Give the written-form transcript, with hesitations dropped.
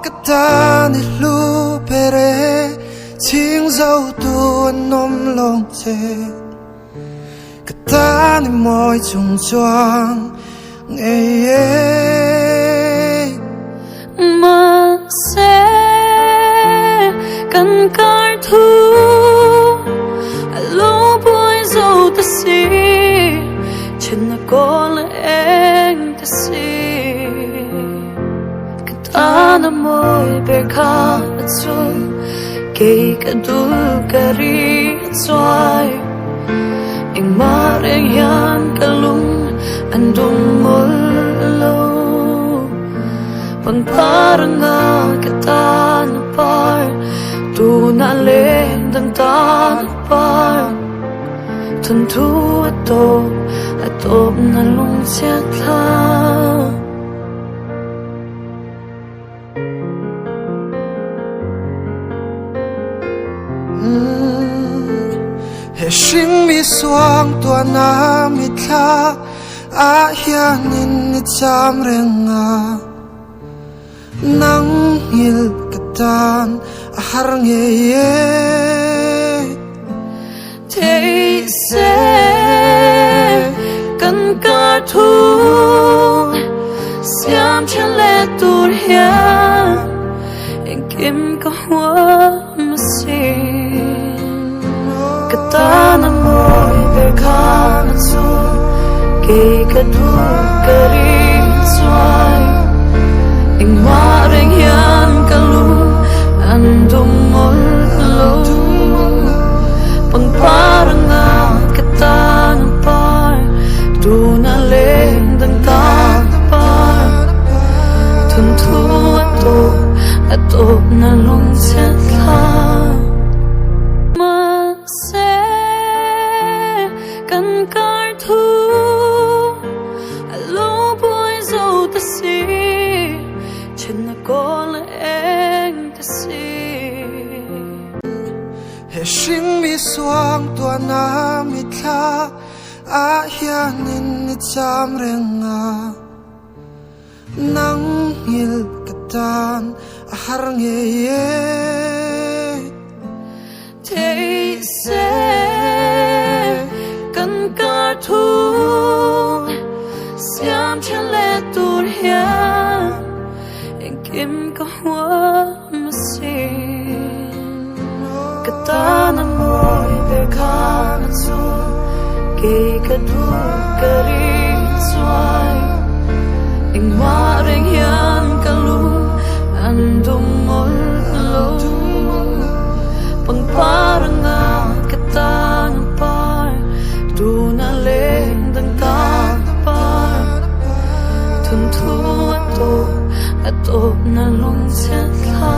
cái ta ni lu pere chính dấu tuôn nôm lòng chê cái ta ni môi chung choang nghe mà sẽ cầncar thu lũ bụi dầu ta xì trên là có là em ta xì cái ta nằm môi bề khá cho kể cả đủ cả ri xoay anh mà anh hian cả lung anh đúng môi lâu bằng paranga kita na par tu na lên dan ta na par thân thu atop na lung sia tha he shing mi suang tua na mi tha a hian in ni cham renga nang hil katan har nge thế sẽ cần cả thu xiêm chân lệ tuột hiền anh kim có hoa mà xin cái ta nằm môi về khá mà dù kể cả đủ cả đi xoay anh hoa anh hiền cả lu anh đúng môi lâu bằng paranga kita na par tu na lên dan ta par thun thu atop na lung sẽ tha mà sẽ cầncar thu lũ bụi dầu ta xì trên là có là em ta xì he shing mi suang tua na mi tha a hian in ni cham renga nang hil katan har nge thế sẽ cần cả thu xiêm chân lệ tuột hiền anh kim có hoa mà xin cái ta nằm môi về khá mà dù kể cả đủ cả đi xoay anh hoa anh hiền cả lu anh đúng môi lâu bằng paranga kita na par tu na lên dan ta par thun thu atop na lung sia tha